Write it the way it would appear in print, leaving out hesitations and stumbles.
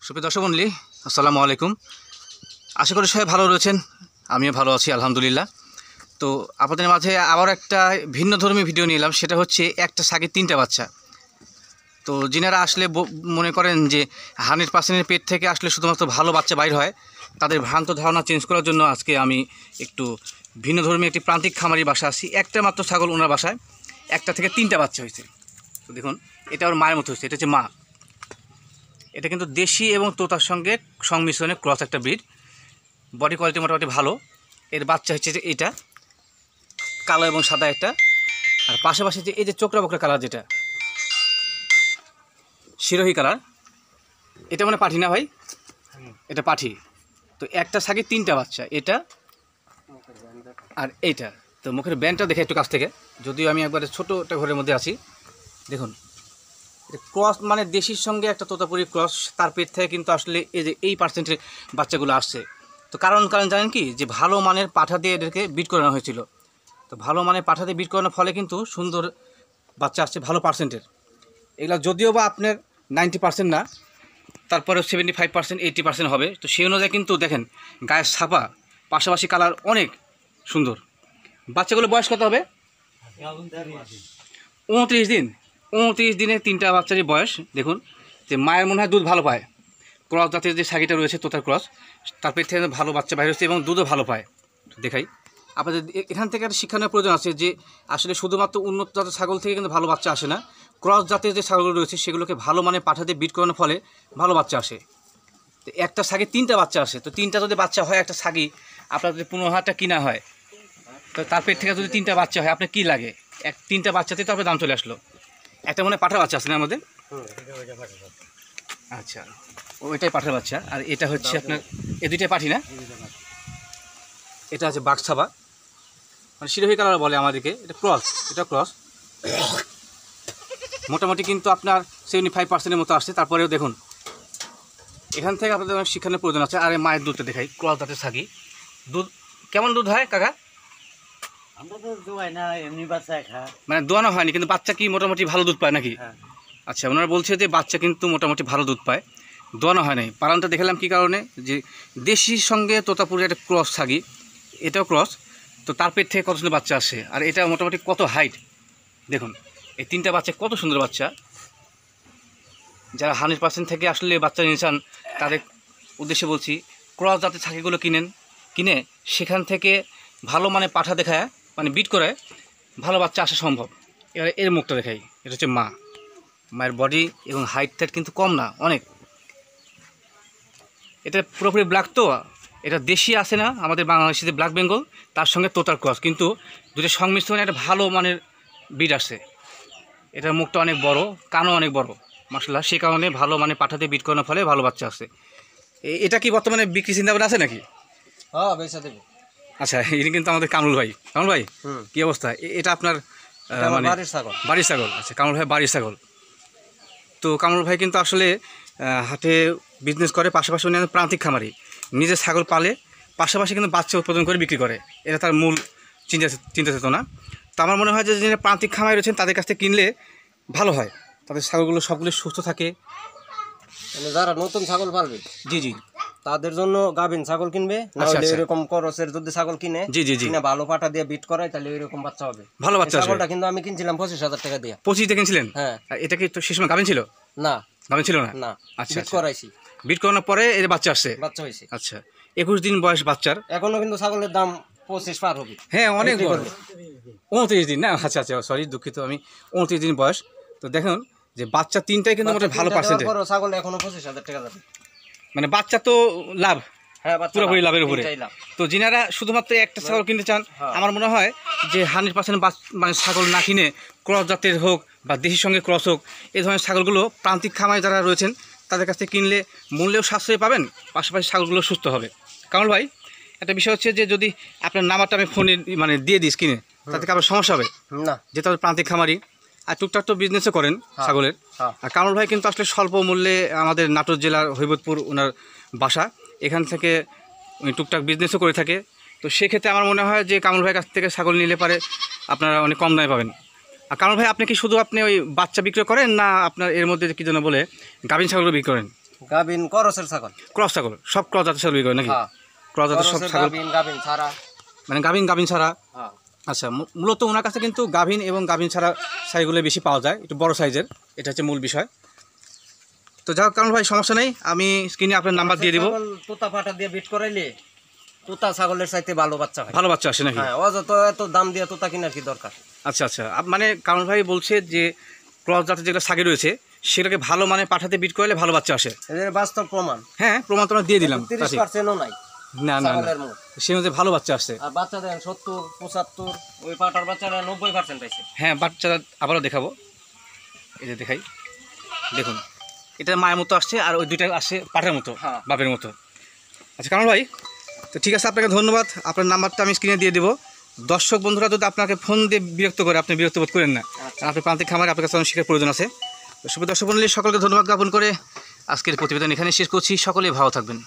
সুপ্রিয় দর্শক মণ্ডলী, আসসালামু আলাইকুম। আশা করি সবাই ভালো রয়েছেন, আমিও ভালো আছি আলহামদুলিল্লাহ। তো আপনাদের মাঝে আবার একটা ভিন্নধর্মী ভিডিও নিয়ে এলাম, সেটা হচ্ছে একটা ছাগির 3টা বাচ্চা। তো যিনারা আসলে মনে করেন যে 100% পেট থেকে আসলে শুধুমাত্র ভালো বাচ্চা বাইর হয়, তাদের ভ্রান্ত ধারণা চেঞ্জ করার জন্য আজকে আমি একটু ভিন্নধর্মী একটি প্রান্তিক খামারি বাসা আসি। একটা মাত্র ছাগল ওনার বাসায়, একটা থেকে 3টা বাচ্চা হয়েছে। তো দেখুন, এটা ওর মায়ের মতো হয়েছে, এটা হচ্ছে মা। এটা কিন্তু দেশি এবং তোতার সঙ্গে সংমিশ্রণে ক্রস একটা ব্রিড। বডি কোয়ালিটি মোটামুটি ভালো। এর বাচ্চা হচ্ছে যে এটা কালো এবং সাদা একটা, আর পাশাপাশি যে এই যে চোকরা বকরা কালার, যেটা শিরোহী কালার, এটা মানে পাঠি না ভাই, এটা পাঠি। তো একটা ছাগির 3টা বাচ্চা, এটা আর এইটা। তো মুখের ব্যান্ডটা দেখে একটু কাছ থেকে, যদিও আমি একবারে ছোটো একটা ঘরের মধ্যে আছি। দেখুন, ক্রস মানে দেশির সঙ্গে একটা তোতাপুরি ক্রস, তার পেট থেকে কিন্তু আসলে এই যে এই পার্সেন্টের বাচ্চাগুলো আসছে। তো কারণ জানেন কি, যে ভালো মানের পাঠা দিয়ে এদেরকে বিট করানো হয়েছিল। তো ভালো মানের পাঠা দিয়ে বিট করানোর ফলে কিন্তু সুন্দর বাচ্চা আসছে ভালো পার্সেন্টের। এগুলো যদিও বা আপনার 90% না, তারপরে 75% 80% হবে। তো সেই অনুযায়ী কিন্তু দেখেন গায়ের ছাপা, পাশাপাশি কালার অনেক সুন্দর। বাচ্চাগুলো বয়স কত হবে? 29 দিন। 29 দিনে 3টা বাচ্চারই বয়স। দেখুন যে মায়ের মনে হয় দুধ ভালো পায়। ক্রস জাতের যে ছাগিটা রয়েছে তোতার ক্রস, তার পেট থেকে ভালো বাচ্চা বাইরে হচ্ছে এবং দুধও ভালো পায়। দেখাই আপনাদের, এখান থেকে একটা শিক্ষা নেওয়ার প্রয়োজন আছে যে আসলে শুধুমাত্র উন্নত জাতের ছাগল থেকে কিন্তু ভালো বাচ্চা আসে না। ক্রস জাতের যে ছাগলগুলো রয়েছে সেগুলোকে ভালো মানে পাঠা দিয়ে বিট করানোর ফলে ভালো বাচ্চা আসে। তো একটা ছাগির 3টা বাচ্চা আসে। তো 3টা যদি বাচ্চা হয় একটা ছাগি, আপনার যদি 15,000 কিনা হয়, তো তার পেট থেকে যদি 3টা বাচ্চা হয়, আপনার কী লাগে? 3টা বাচ্চাতেই তো আপনার দাম চলে আসলো। একটা মনে হয় পাঠার বাচ্চা আছে না আমাদের? আচ্ছা, ওইটাই পাঠার বাচ্চা। আর এটা হচ্ছে আপনার, এই দুইটাই পাঠি না? এটা আছে বাঘছাবা, মানে শিরোহী কালার বলে আমাদেরকে। এটা ক্রস, এটা ক্রস মোটামুটি কিন্তু আপনার 75%-এর মতো আসছে। তারপরেও দেখুন, এখান থেকে আপনাদের অনেক শিক্ষানোর প্রয়োজন আছে। আর মায়ের দুধটা দেখাই, ক্রস জাতের ছাগি। দুধ কেমন দুধ হয় কাকা? মানে দোয়ানো হয়নি, কিন্তু বাচ্চা কি মোটামুটি ভালো দুধ পায় নাকি? আচ্ছা, ওনারা বলছে যে বাচ্চা কিন্তু মোটামুটি ভালো দুধ পায়, দোয়ানো হয় নাই। পালনটা দেখালাম কী কারণে, যে দেশির সঙ্গে তোতাপুরের একটা ক্রস ছাগি, এটাও ক্রস। তো তার পেট থেকে কত সুন্দর বাচ্চা আসে। আর এটা মোটামুটি কত হাইট দেখুন। এই 3টা বাচ্চা কত সুন্দর বাচ্চা। যারা 100% থেকে আসলে বাচ্চা নিয়েছেন, তাদের উদ্দেশ্যে বলছি, ক্রস জাতের ছাগিগুলো কিনে সেখান থেকে ভালো মানে পাঠা দেখায়, মানে বিট করে ভালো বাচ্চা আসা সম্ভব। এবার এর মুখটা দেখাই, এটা হচ্ছে মা। মায়ের বডি এবং হাইটটা কিন্তু কম না, অনেক। এটা পুরোপুরি ব্ল্যাক। তো এটা দেশি আছে না আমাদের বাংলাদেশে যে ব্ল্যাক বেঙ্গল, তার সঙ্গে তোতার ক্রস, কিন্তু দুটো সংমিশ্রণে একটা ভালো মানের বিট আসে। এটার মুখটা অনেক বড়, কানও অনেক বড় মাশাআল্লাহ। সেই কারণে ভালো মানে পাঠাতে বিট করানোর ফলে ভালো বাচ্চা আসে। এটা কি বর্তমানে বিক্রি চিন্তাভাবনা আছে নাকি? হ্যাঁ, বেচা দেবো। আচ্ছা, ইনি কিন্তু আমাদের কামরুল ভাই। কামরুল ভাই, কী অবস্থা? এটা আপনার মানে বাড়ির ছাগল? আচ্ছা, কামরুল ভাই বাড়ির ছাগল। তো কামরুল ভাই কিন্তু আসলে হাটে বিজনেস করে, পাশাপাশি উনি প্রান্তিক খামারি, নিজে ছাগল পালে, পাশাপাশি কিন্তু বাচ্চা উৎপাদন করে বিক্রি করে। এটা তার মূল চিন্তা চেতনা। তো আমার মনে হয় যে যিনি প্রান্তিক খামারি রয়েছেন, তাদের কাছ থেকে কিনলে ভালো হয়। তাদের ছাগলগুলো সবগুলো সুস্থ থাকে। মানে যারা নতুন ছাগল পালবে, জি জি, তাদের জন্য গাভিন ছাগল কিনবে। এরকম করসের যদি ছাগল কিনে, জি জি জি, ভালো পাটা দিয়ে বিট করায়, তাহলে এরকম বাচ্চা হবে, ভালো বাচ্চা। ছাগলটা কিন্তু আমি কিনছিলাম 25,000 টাকা দিয়ে। 25 কিনছিলেন? হ্যাঁ। এটা কি তো সে সময় গাভিন ছিল? না, গাভিন ছিল না। না, আচ্ছা, বিট করাইছি। বিট করানোর পরে এর বাচ্চা আসছে, বাচ্চা হয়েছে। আচ্ছা, 21 দিন বয়স বাচ্চার। এখনো কিন্তু ছাগলের দাম 25 পার হবে। হ্যাঁ, অনেক বড়। 29 দিন না? আচ্ছা আচ্ছা, সরি, দুঃখিত আমি। 29 দিন বয়স। তো দেখুন যে বাচ্চা 3টাই কিন্তু মোটামুটি ভালো পার্সেন্টেজ। ছাগল এখনো 25,000 টাকা যাবে। মানে বাচ্চা তো লাভ, হ্যাঁ, পুরোপুরি লাভের উপরে। তো যিনারা শুধুমাত্র একটা ছাগল কিনতে চান, আমার মনে হয় যে 100% মানে ছাগল না কিনে ক্রস জাতের হোক বা দেশির সঙ্গে ক্রস হোক, এই ধরনের ছাগলগুলো প্রান্তিক খামারে যারা রয়েছেন তাদের কাছ থেকে কিনলে মূল্যেও সাশ্রয় পাবেন, পাশাপাশি ছাগলগুলো সুস্থ হবে। কামল ভাই, একটা বিষয় হচ্ছে যে যদি আপনার নাম্বারটা আমি ফোনে মানে দিয়ে দিই কিনে, তাতে আবার সমস্যা হবে না? যেহেতু প্রান্তিক খামারি আর টুকটাক তো বিজনেসও করেন ছাগলের। আর কামরুল ভাই কিন্তু আসলে স্বল্প মূল্যে আমাদের নাটোর জেলার হৈবতপুর ওনার বাসা, এখান থেকে উনি টুকটাক বিজনেসও করে থাকে। তো সেক্ষেত্রে আমার মনে হয় যে কামরুল ভাইয়ের কাছ থেকে ছাগল নিলে পারে আপনারা অনেক কম দামে পাবেন। আর কামরুল ভাই, আপনি কি শুধু আপনি ওই বাচ্চা বিক্রি করেন, না আপনার এর মধ্যে কী জন্য বলে গাভিন ছাগলও বিক্রি করেন? গাবিন করসের ছাগল। ক্রস ছাগল, সব ক্রস জাতের ছাগল বিক্রি করে নাকি? হ্যাঁ, ক্রস জাতের সব করসের ছাগল, গাবিন ছাড়া। মানে গাভিন ছাড়া। হ্যাঁ, আচ্ছা, মূলত ওনার কাছে কিন্তু গাভিন এবং গাভিন ছাড়া ছাইগুলো বেশি পাওয়া যায়, একটু বড় সাইজের, এটা হচ্ছে মূল বিষয়। তো যাই হোক কামরুল ভাই, সমস্যা নেই, আমি স্ক্রিনে আপনার নাম্বার দিয়ে দিব। ছাগল তোতা পাটা দিয়ে বিট করাইলে তোতা ছাগলের চাইতে ভালো বাচ্চা হয়। ভালো বাচ্চা আসে নাকি? হ্যাঁ, অযথ এত দাম দিয়ে তোতা কেনার কি দরকার? আচ্ছা আচ্ছা, মানে কামরুল ভাই বলছে যে ক্রস জাতের যেগুলো ছাগি রয়েছে সেটাকে ভালো মানে পাঠাতে বিট করলে ভালো বাচ্চা আসে। এদের বাস্তব প্রমাণ। হ্যাঁ, প্রমাণ তো আমরা দিয়ে দিলাম। 30%ও নাই না না না, ছাগলের মুখ। সে মধ্যে ভালো বাচ্চা আসছে। আর বাচ্চা দেন 70 75, ওই পাটার বাচ্চারা 90% পাইছে। হ্যাঁ, বাচ্চারা আবারও দেখাবো, এই যে দেখাই, দেখুন এটা মায়ের মতো আসছে আর ওই দুইটা আসছে পাঠার মতো, হ্যাঁ। বাপের মতো। আচ্ছা কামরুল ভাই, তো ঠিক আছে, আপনাকে ধন্যবাদ। আপনার নাম্বারটা আমি স্ক্রিনে দিয়ে দেবো। দর্শক বন্ধুরা যদি আপনাকে ফোন দিয়ে বিরক্ত করে, আপনি বিরক্ত বোধ করেন না, কারণ আপনি প্রান্তিক খামারে আপনার কাছে অনেক শিক্ষার প্রয়োজন আছে। তো শুভ দর্শক মণ্ডলী, সকলকে ধন্যবাদ জ্ঞাপন করে আজকের প্রতিবেদন এখানে শেষ করছি। সকলেই ভালো থাকবেন।